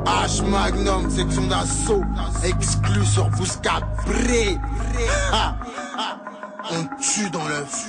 H Magnum, section d'assaut, exclu sur Bouscabré. On tue dans l'œuf.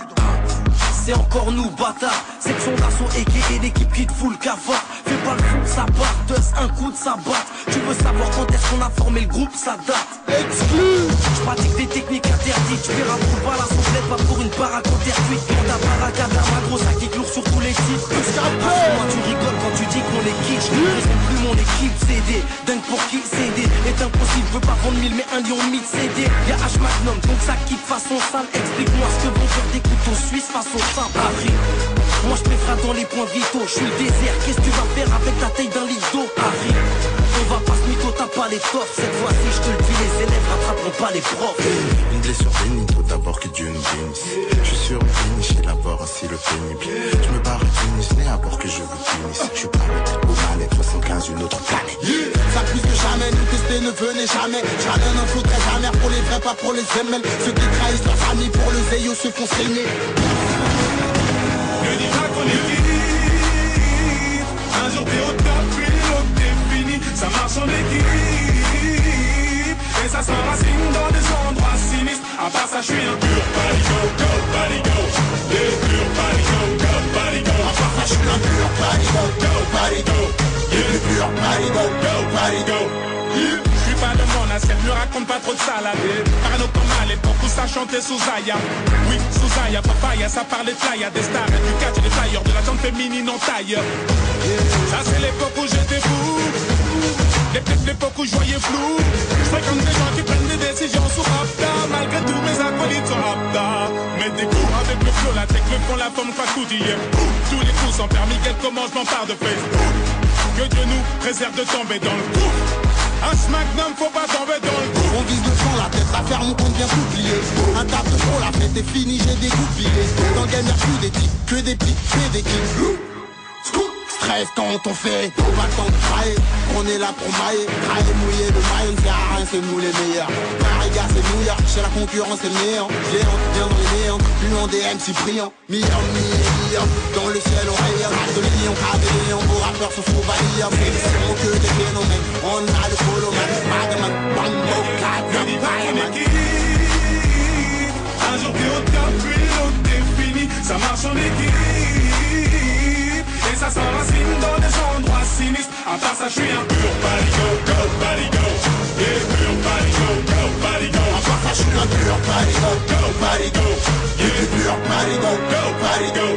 C'est encore nous, bâtard. Section d'assaut et l'équipe qui te fout le cafard. Fais pas le fou, ça part, dust, un coup de sabbat. Tu veux savoir quand est-ce qu'on a formé le groupe, ça date. Exclu. Je pratique des techniques interdites. Je verrai pour pas la soufflette, pas pour une baraque en terre cuite. Quand ta baracade, ma grosse, ça kick lourd sur tous les titres. Moi tu rigoles quand tu dis qu'on est kitsch. Ils sont plus mon équipe, CD. Dingue pour qui CD est impossible, je veux pas vendre 1000 mais 1 lion 1000 CD. Y'a H Magnum, donc ça kick façon sale. Explique-moi ce que vont faire des couteaux suisses façon simple. Paris, moi je te frappe dans les points vitaux. Je suis le désert, qu'est-ce que tu vas faire avec la taille d'un litre d'eau? Paris, on va pas se mytho, t'as pas l'étoffe. Cette fois-ci je te le dis, les élèves rattraperont pas les profs. Une blessure bénie, faut d'abord que Dieu nous bénisse. Je suis sur le finish et l'abord ainsi le pénible. Je me barre à Tunis, mais à bord que je vous punisse. Je suis pas le au mal, 75, une autre planète. Ça plus que jamais, nous tester ne venez jamais. Je ramène un flot très amer pour les vrais, pas pour les ML. Ceux qui trahissent leur famille pour le zéyo se font saigner. Ne dis pas qu'on est quitte. Un jour t'es au top, puis l'autre t'es fini. Ça marche en équipe. Et ça s'enracine dans des endroits sinistres. À part ça, je suis un pur parigo, go, parigo. Yeah, pur parigo, go, parigo. À part ça, je suis un pur parigo, go, parigo. Yeah, pur parigo, go, parigo. Je suis pas de mon assiette, me raconte pas trop de salade. Parano comme mal et pour tout ça chanter sous Zaya. Oui, sous Zaya, papaya, ça parle de fly. Y'a des stars, et du catch et des flyers, de la jante féminine en taille. Ça c'est l'époque où j'étais fou. L'époque où je voyais flou. Je fréquente des gens qui prennent des décisions sous Rapta. Malgré tous mes acolytes sont Rapta. Mais des coups avec le flow, la tech, le fond, la forme, pas tout hier. Tous les coups sans permis, quel commencement part de Facebook. Que Dieu nous préserve de tomber dans le coup. Un Magnum, faut pas tomber dans le coup. On vise le fond, la tête, la ferme, on compte bien s'oublier. Un taf de trop, la fête est finie, j'ai dégoupillé. Dans le game y'a plus des types, que des pics, que des kicks. Stress quand on fait, on va le temps de travailler. On est là pour mailler, travailler mouillé, le maillot ne sert à rien, c'est nous les meilleurs. Paris gars c'est New York, chez la concurrence c'est le néant. Géant, bien dans les néants, plus en DM si brillant. Millions, millions, dans le ciel on rayonne. De lion, cabéléon, vos rappeurs sont sous valillants. C'est que des phénomènes, on a le polo man. Magman, Bango, Kazam, Fireman. Un jour t'es au top, puis l'autre t'es fini. Ça marche en équipe. Et ça s'enracine dans des endroits sinistres. À part ça, je suis un pur parigo, go, parigo. Yeah, pur parigo, go, parigo. À part ça, je suis un pur parigo, go, parigo. Yeah, pur parigo, go, parigo.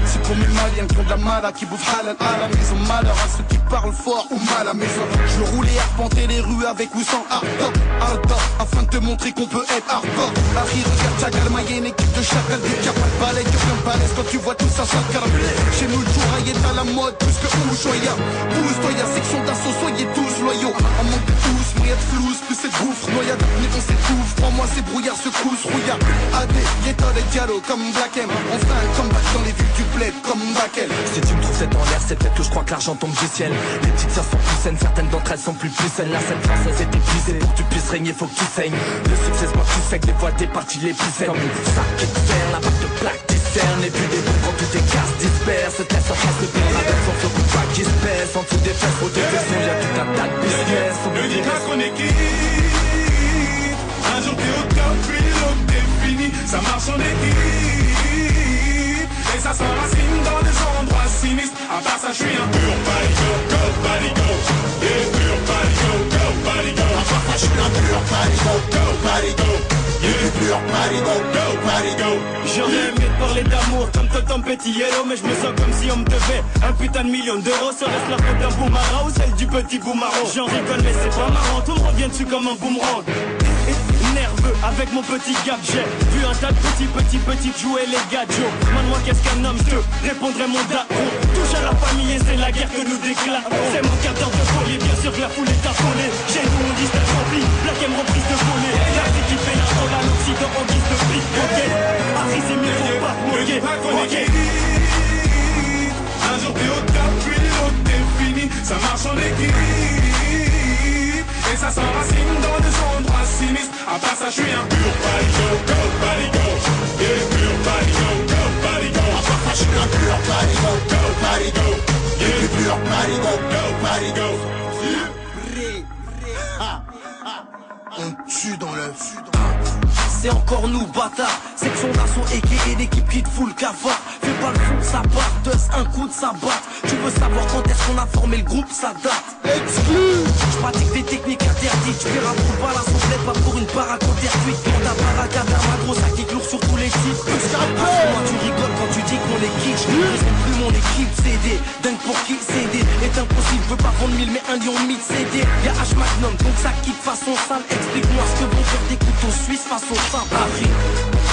C'est comme les maliens qui ont de la mala, qui bouffent halal à la maison. Malheur à ceux qui parlent fort ou mal à maison. Je veux rouler, arpenter les rues avec ou sans hardcore, hardcore, afin de te montrer qu'on peut être hardcore. Harry, regarde Chagal, Maïa, une équipe de chacal. Des qui a pas de balai, que plein de balèze quand tu vois tout ça chacal. Chez nous le jouraille est à la mode, plus que Ushuaïa. Pousse-toi, y'a section d'assaut, soyez tous loyaux. En manque de tous, moyen de flouze, plus c'est gouffre, noyade, mais on s'étouffe. 3 mois c'est brouillard, secousse, rouillard. AD, Yeta, les dialogues comme Black M. On fera un comeback dans les villes du bled comme Bakel. Si tu me trouves cette en l'air, c'est peut-être que je crois que l'argent tombe du ciel. Les petites sœurs sont plus saines, certaines d'entre elles sont plus saines. La scène française est épuisée, pour que tu puisses régner, faut que tu saignes. Le succès se voit plus sec, des fois t'es parti les plus saines. Comme une sac qui te sert, la barre de plaque discerne. Et puis des bombes quand tout est casse disperse. Se laisse en face de pire avec son flot de pas qui se pèse. En dessous des fesses, au défession, y'a tout un tas de business. Ne dis pas qu'on est quitte. Un jour t'es au top, puis l'autre t'es fini. Ça marche en équipe. Et ça s'enracine dans des endroits sinistres. À part ça, je suis un pur parigo, go, parigo. Yeah, pur parigo, go, parigo. À part ça, je suis un pur parigo, go, parigo. Yeah, pur parigo, go, parigo. J'aurais aimé te parler d'amour comme Tom Petit Yellow, mais je me sens comme si on me devait un putain de million d'euros. Serait-ce la faute d'un boomerang ou celle du petit boomerang? J'en rigole mais c'est pas marrant, tout me revient dessus comme un boomerang. Nerveux avec mon petit gap, j'ai vu un tas de petits jouer les gadgets. Moi qu'est-ce qu'un homme, je te répondrai mon daron. Touche à la famille et c'est la guerre que nous déclarons. C'est mon quart d'heure de folie, bien sûr que la foule est affolée. J'ai nous on dit c'est rempli, Black M reprise de voler. La vie qui fait la rôle à l'Occident en guise de pique. Ok, Harry c'est mieux, faut pas moquer. Ok, un jour t'es au top, puis l'autre t'es fini. Ça marche en équipe. Et ça s'enracine dans des endroits sinistres. À part ça, je suis un pur parigo, go, parigo. Yeah, pur parigo, go, parigo. À part ça, je suis un pur parigo, go, parigo. Yeah, pur parigo, go, bâtard. Section d'assaut et l'équipe qui te fout le cafard. Fais pas le fou, ça part, dust, un coup de sabbat. Tu veux savoir quand est-ce qu'on a formé le groupe, ça date. Exclu. Je pratique des techniques interdites. Je verrai un trou pas la soufflette, pas pour une baraque en terre cuite. Quand ta baraque à ma grosse, ça kick lourd sur tous les types. Moi tu rigoles quand tu dis qu'on les kick. Je ne plus mon équipe CD. Dingue pour qui CD est impossible, je veux pas vendre 1000 mais 1 lion 1000 CD. Y'a H Magnum, donc ça kick façon sale. Explique-moi ce que vont faire des couteaux suisses façon simple. Harry,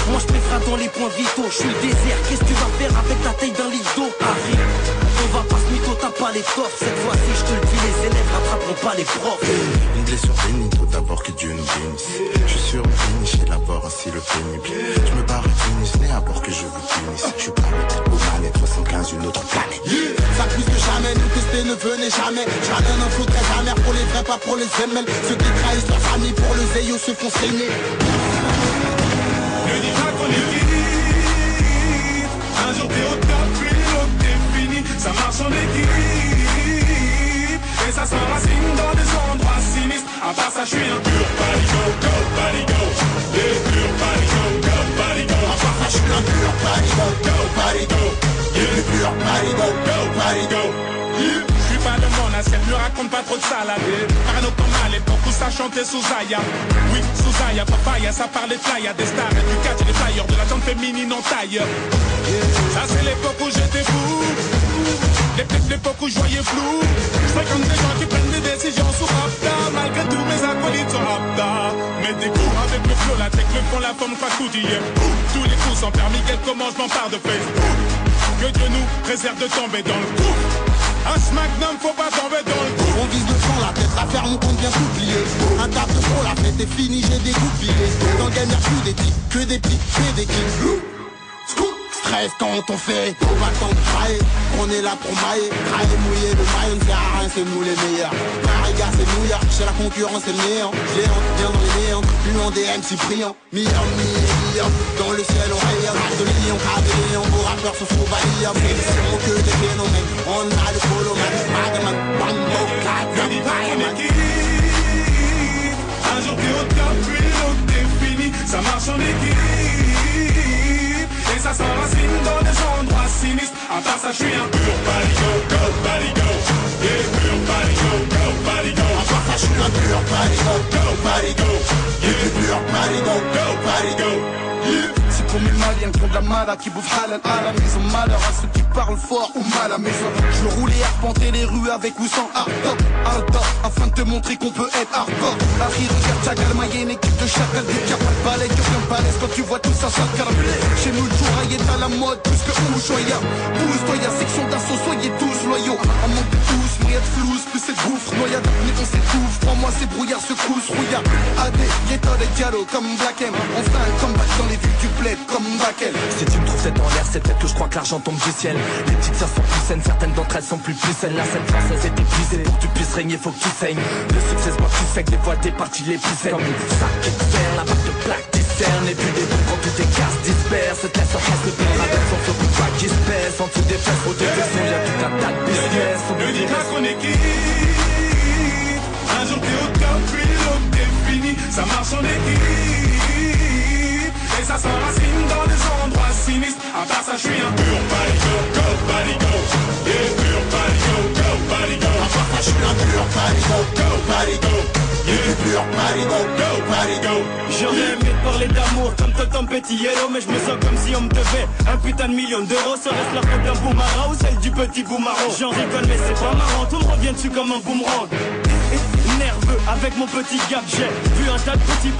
moi je préfère dans les points vitaux. Je suis le désert, qu'est-ce que tu vas faire avec la taille d'un litre d'eau? Harry, on va pas se mytho, t'as pas les torts. Cette fois-ci je te le dis, les élèves rattraperont pas les profs. Une blessure bénite, faut d'abord que Dieu nous bénisse. Je suis sur une finish et la mort ainsi le pénible. Je me barre une ce n'est à bord que je vous punisse. Je suis pas au mal 75, une autre planète. Ça plus que jamais, nous tester ne venez jamais. Jamais n'en faudrait jamais pour les vrais, pas pour les ML. Ceux qui trahissent leur famille pour le zéyo se font saigner. Ne dis pas qu'on est quitte. Un jour t'es au top, puis l'autre t'es fini. Ça marche en équipe. Et ça s'enracine dans des endroits sinistres. À part ça, je suis un pur parigo, go, parigo. Les purs parigo, go, parigo. À part ça, je suis un pur parigo, go, parigo. Les purs parigo, go, parigo. Je suis pas de mon assiette, me raconte pas trop de salade. Parano pas mal, et beaucoup ça chantait sous Zaya. Oui, sous Zaya, papaya, ça parlait de fly. Y'a des stars et du catch et des flyers, de la jante féminine en taille. Ça c'est l'époque où j'étais fou. L'époque où je voyais flou. Je fréquente des gens qui prennent des décisions sous Rapta. Malgré tout mes acolytes sont Rapta. Mais des coups avec le flow, la tech, le fond, la forme, pas tout d'hier. Tous les coups sans permis, quel commencement part de Facebook. Que Dieu nous préserve de tomber dans le coup. Un Magnum, faut pas tomber dans le coup. On vise le fond, la tête, la ferme, on compte bien s'oublier. Un table de trop, la fête est finie, j'ai dégoupillé. Dans le game y'a plus des tics, que des pics, que des kicks. Stress quand on fait, on va t'en crailler. On est là pour mailler, crailler, mouiller. Le maillot ne sert à rien, c'est nous les meilleurs. Paris gars, c'est New York, chez la concurrence c'est le néant. Géant, bien dans les méandres, huant des MC brillants. Millions, dans le ciel on rayonne. De lion, cabéléon, vos rappeurs se font balayer. Prédiction que des phénomènes, on a le poloman. Madman, Bambo, Katam, Fireman. Un jour t'es au top, puis l'autre t'es fini. Ça marche en équipe. Et ça s'enracine dans des endroits sinistres. À part ça, je suis un pur parigo, go, parigo. Yeah, pur parigo, go, parigo. À part ça, je suis un pur parigo, go, parigo. Yeah, pur parigo, go, parigo. C'est pour mes maliens qui ont de la mala, qui bouffent halal à la maison. Malheur à ceux qui parlent fort ou mal à maison. Je veux rouler, arpenter les rues avec ou sans hard-top, afin de te montrer qu'on peut être hardcore. Harry, regarde Chagal, maillé, une équipe de chacal. Du cap à balai, que plein de balèze quand tu vois tout ça, ça calme. Chez nous, le jouraille est à la mode, plus que Ushuaïa. Pousse-toi, y'a section d'assaut, soyez tous loyaux. En manque de tous, moyen de flouze, plus c'est gouffre. Noyade, mais on s'étouffe. Crois-moi, c'est brouillard, secousse, rouillard. AD, Yeto, les diallo, comme Black M. On fait un comeback dans les vues du bled, comme Bakel. Si tu me trouves cette en l'air, c'est peut-être que je crois que l'argent tombe du ciel. Les petites sœurs sont plus saines, certaines d'entre elles sont plus saines. La scène française est épuisée, pour que tu puisses régner, faut que tu saignes. Le succès se voit plus sec, des fois tes parties les plus saines. Comme une sac qui te sert, la marque de plaque discerne. Et puis des bons quand tout est casse disperse. Te laisse en face le pire avec son feu coup de bac qui se pèse. En dessous des fesses, au dépression, y'a tout un tas de business. Ne dis pas qu'on est quitte. Un jour t'es au top, puis l'autre t'es fini. Ça marche en équipe. Et ça s'enracine dans des endroits sinistres. À part ça, je suis un pur parigo, go, parigo. Yeah, pur parigo, go, parigo. À part ça, je suis un pur parigo, go, parigo. Yeah, pur parigo, go, parigo. J'aurais aimé te parler d'amour comme Tom Petit Yellow, mais je me sens comme si on me devait un putain de million d'euros. Serait-ce la faute d'un boumara ou celle du petit boumaron? J'en rigole mais c'est pas marrant, tout me revient dessus comme un boomerang. Nerveux avec mon petit gap, j'ai vu un tas de petits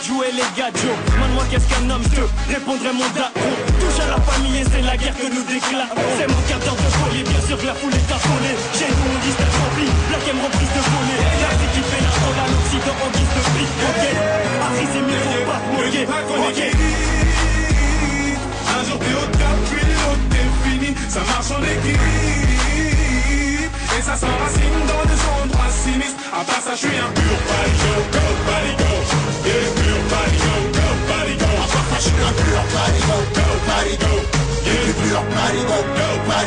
jouer les gadgets. Moi qu'est-ce qu'un homme, je te répondrai mon daron. Touche à la famille et c'est la guerre que nous déclarons. C'est mon quart d'heure de folie, bien sûr que la foule est affolée. J'ai nous on dit c'est rempli, la game reprise de voler. La vie qui fait la rôle à l'Occident en guise de pique. Ok, Harry c'est mieux, faut pas te moquer. Ok, un jour t'es au top, puis l'autre t'es fini. Ça marche en équipe. Et ça s'enracine dans des endroits sinistres. À part ça, je suis un pur parigo, go, parigo. Yeah, pur parigo, go, parigo. À part ça, je suis un pur parigo, go, parigo. Yeah, pur parigo, go,